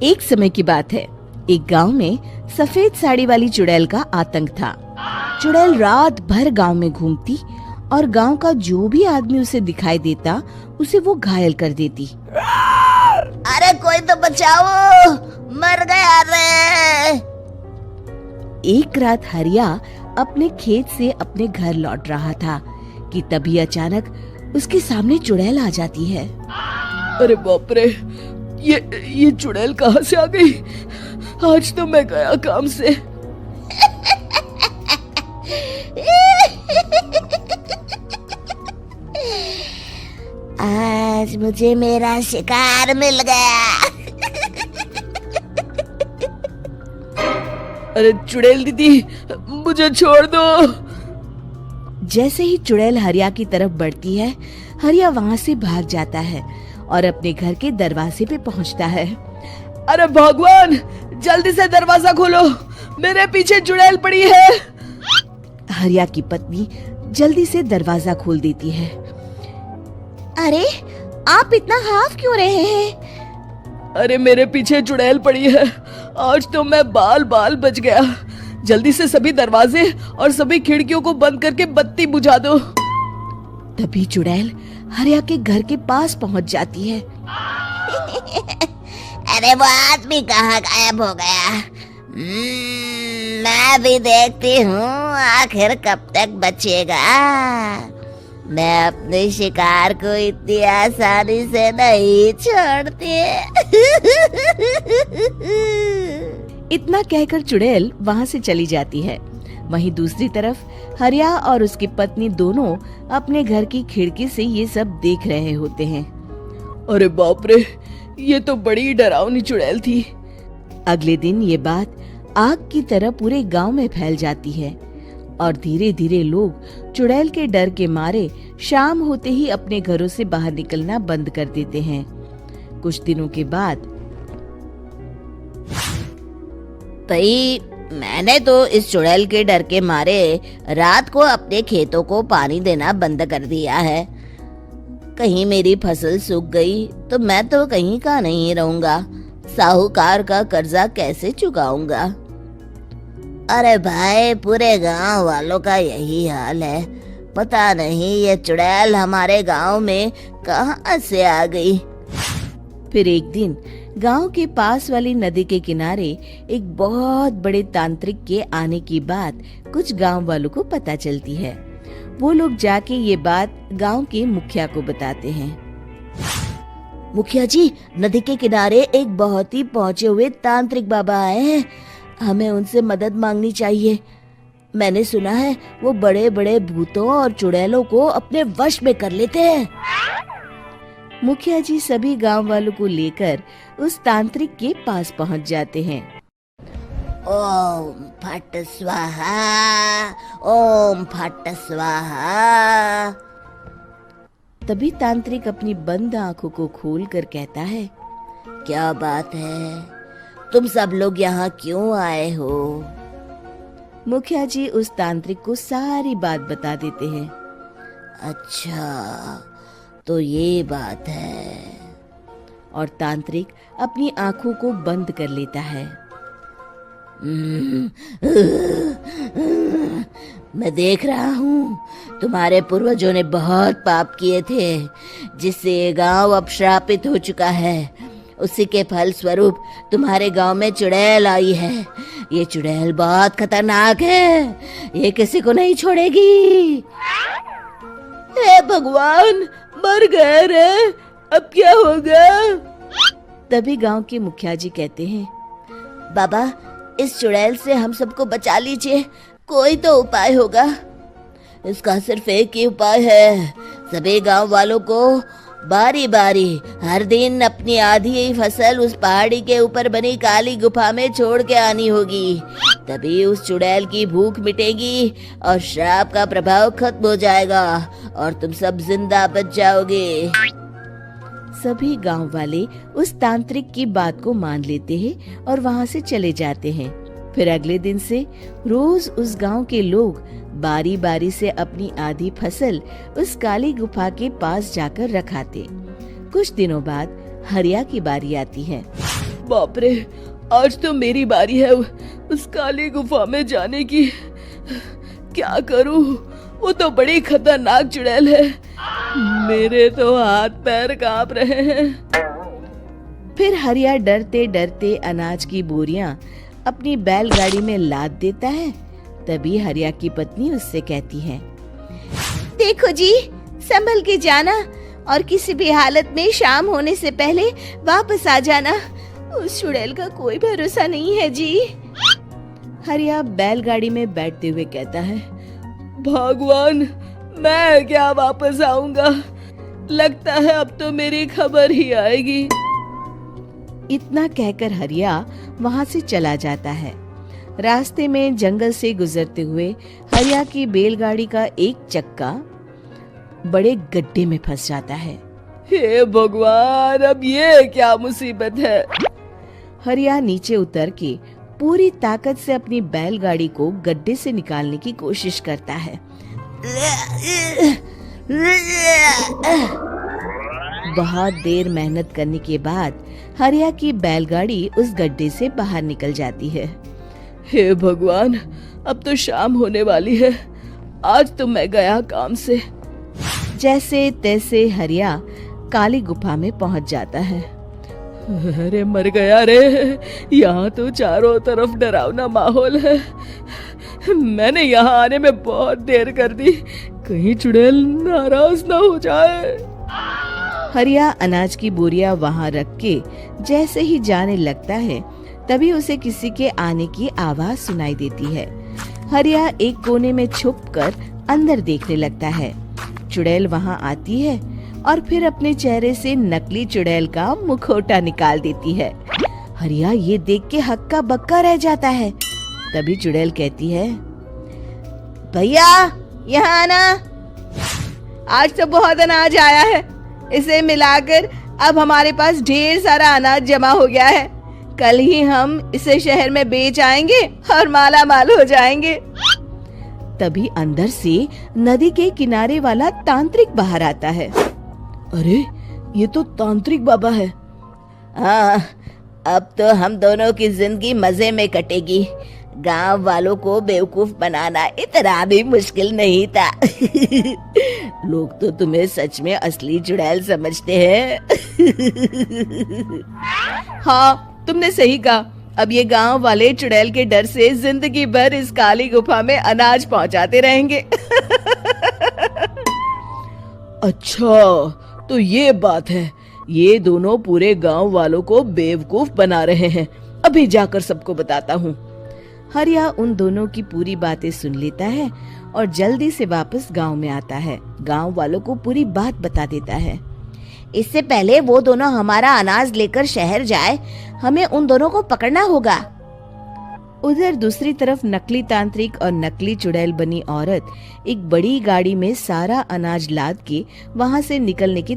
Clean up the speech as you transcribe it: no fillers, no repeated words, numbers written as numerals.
एक समय की बात है। एक गांव में सफेद साड़ी वाली चुड़ैल का आतंक था। चुड़ैल रात भर गांव में घूमती और गांव का जो भी आदमी उसे दिखाई देता उसे वो घायल कर देती। अरे कोई तो बचाओ, मर गया रे। एक रात हरिया अपने खेत से अपने घर लौट रहा था कि तभी अचानक उसके सामने चुड़ैल आ जाती है। अरे बाप रे, ये चुड़ैल कहाँ से आ गई? आज तो मैं गया काम से। आज मुझे मेरा शिकार मिल गया। अरे चुड़ैल दीदी, मुझे छोड़ दो। जैसे ही चुड़ैल हरिया की तरफ बढ़ती है, हरिया वहाँ से भाग जाता है और अपने घर के दरवाजे पे पहुँचता है। अरे भगवान, जल्दी से दरवाजा खोलो, मेरे पीछे चुड़ैल पड़ी है। हरिया की पत्नी जल्दी से दरवाजा खोल देती है। अरे आप इतना हाफ क्यों रहे हैं? अरे मेरे पीछे चुड़ैल पड़ी है, आज तो मैं बाल बाल बच गया। जल्दी से सभी दरवाजे और सभी खिड़कियों को बंद करके बत्ती बुझा दो। तभी चुड़ैल हरिया के घर के पास पहुंच जाती है। अरे वो आदमी कहाँ गायब हो गया? मैं भी देखती हूँ आखिर कब तक बचेगा। मैं अपने शिकार को इतनी आसानी से नहीं छोड़ती। इतना कहकर चुड़ैल वहाँ से चली जाती है। वहीं दूसरी तरफ हरिया और उसकी पत्नी दोनों अपने घर की खिड़की से ये सब देख रहे होते हैं। अरे बाप रे, ये तो बड़ी डरावनी चुड़ैल थी। अगले दिन ये बात आग की तरह पूरे गांव में फैल जाती है और धीरे धीरे लोग चुड़ैल के डर के मारे शाम होते ही अपने घरों से बाहर निकलना बंद कर देते हैं। कुछ दिनों के बाद भाई, मैंने तो इस चुड़ैल के डर के मारे रात को अपने खेतों को पानी देना बंद कर दिया है। कहीं मेरी फसल सूख गई तो मैं तो कहीं का नहीं रहूंगा। साहूकार का कर्जा कैसे चुकाऊंगा? अरे भाई, पूरे गांव वालों का यही हाल है। पता नहीं ये चुड़ैल हमारे गांव में कहां से आ गई। फिर एक दिन गांव के पास वाली नदी के किनारे एक बहुत बड़े तांत्रिक के आने की बात कुछ गांव वालों को पता चलती है। वो लोग जाके ये बात गांव के मुखिया को बताते हैं। मुखिया जी, नदी के किनारे एक बहुत ही पहुंचे हुए तांत्रिक बाबा आए हैं। हमें उनसे मदद मांगनी चाहिए। मैंने सुना है वो बड़े बड़े भूतों और चुड़ैलों को अपने वश में कर लेते हैं। मुखिया जी सभी गांव वालों को लेकर उस तांत्रिक के पास पहुंच जाते हैं। ओम फट स्वाहा, ओम फट स्वाहा। तभी तांत्रिक अपनी बंद आंखों को खोलकर कहता है, क्या बात है? तुम सब लोग यहाँ क्यों आए हो? मुखिया जी उस तांत्रिक को सारी बात बता देते हैं। अच्छा, तो ये बात है। और तांत्रिक अपनी आंखों को बंद कर लेता है। मैं देख रहा हूँ तुम्हारे पूर्वजों ने बहुत पाप किए थे, जिससे ये गांव अब श्रापित हो चुका है। उसी के फल स्वरूप तुम्हारे गांव में चुड़ैल आई है। ये चुड़ैल बहुत खतरनाक है, ये किसी को नहीं छोड़ेगी। हे भगवान, मर गए रे, अब क्या होगा? तभी गांव के मुखिया जी कहते हैं, बाबा, इस चुड़ैल से हम सबको बचा लीजिए। कोई तो उपाय होगा। इसका सिर्फ एक ही उपाय है। सभी गांव वालों को बारी बारी हर दिन अपनी आधी फसल उस पहाड़ी के ऊपर बनी काली गुफा में छोड़ के आनी होगी। तभी उस चुड़ैल की भूख मिटेगी और श्राप का प्रभाव खत्म हो जाएगा और तुम सब जिंदा बच जाओगे। सभी गांव वाले उस तांत्रिक की बात को मान लेते हैं और वहां से चले जाते हैं। फिर अगले दिन से रोज उस गांव के लोग बारी बारी से अपनी आधी फसल उस काली गुफा के पास जाकर रखाते। कुछ दिनों बाद हरिया की बारी आती है। बाप रे, आज तो मेरी बारी है उस काली गुफा में जाने की। क्या करूं, वो तो बड़ी खतरनाक चुड़ैल है। मेरे तो हाथ पैर कांप रहे हैं। फिर हरिया डरते डरते अनाज की बोरियां अपनी बैलगाड़ी में लाद देता है। तभी हरिया की पत्नी उससे कहती है, देखो जी, संभल के जाना और किसी भी हालत में शाम होने से पहले वापस आ जाना। उस चुड़ैल का कोई भरोसा नहीं है जी। हरिया बैलगाड़ी में बैठते हुए कहता है, भगवान, मैं क्या वापस आऊंगा? लगता है अब तो मेरी खबर ही आएगी। इतना कहकर हरिया वहां से चला जाता है। रास्ते में जंगल से गुजरते हुए हरिया की बैलगाड़ी का एक चक्का बड़े गड्ढे में फंस जाता है। हे भगवान, अब ये क्या मुसीबत है? हरिया नीचे उतर के पूरी ताकत से अपनी बैलगाड़ी को गड्ढे से निकालने की कोशिश करता है। बहुत देर मेहनत करने के बाद हरिया की बैलगाड़ी उस गड्ढे से बाहर निकल जाती है। हे भगवान, अब तो शाम होने वाली है। आज तो मैं गया काम से। जैसे तैसे हरिया काली गुफा में पहुंच जाता है। अरे मर गया रे, यहाँ तो चारों तरफ डरावना माहौल है। मैंने यहाँ आने में बहुत देर कर दी, कहीं चुड़ैल नाराज ना हो जाए। हरिया अनाज की बोरिया वहां रख के जैसे ही जाने लगता है, तभी उसे किसी के आने की आवाज सुनाई देती है। हरिया एक कोने में छुपकर अंदर देखने लगता है। चुड़ैल वहां आती है और फिर अपने चेहरे से नकली चुड़ैल का मुखौटा निकाल देती है। हरिया ये देख के हक्का बक्का रह जाता है। तभी चुड़ैल कहती है, भैया यहाँ आना। आज तो बहुत अनाज आया है, इसे मिलाकर अब हमारे पास ढेर सारा अनाज जमा हो गया है। कल ही हम इसे शहर में बेच आएंगे और माला माल हो जाएंगे। तभी अंदर से नदी के किनारे वाला तांत्रिक बाहर आता है। अरे, ये तो तांत्रिक बाबा है। हाँ, अब तो हम दोनों की जिंदगी मजे में कटेगी। गांव वालों को बेवकूफ बनाना इतना भी मुश्किल नहीं था। लोग तो तुम्हें सच में असली चुड़ैल समझते हैं। हाँ, तुमने सही कहा। अब ये गांव वाले चुड़ैल के डर से जिंदगी भर इस काली गुफा में अनाज पहुंचाते रहेंगे। अच्छा, तो ये बात है। ये दोनों पूरे गांव वालों को बेवकूफ बना रहे हैं। अभी जाकर सबको बताता हूँ। हरिया उन दोनों की पूरी बातें सुन लेता है और जल्दी से वापस गांव में आता है। गांव वालों को पूरी बात बता देता है। इससे पहले वो दोनों हमारा अनाज लेकर शहर जाए, हमें उन दोनों को पकड़ना होगा। उधर दूसरी तरफ नकली तांत्रिक और नकली चुड़ैल बनी औरत एक बड़ी गाड़ी में सारा अनाज लाद के वहां से निकलने की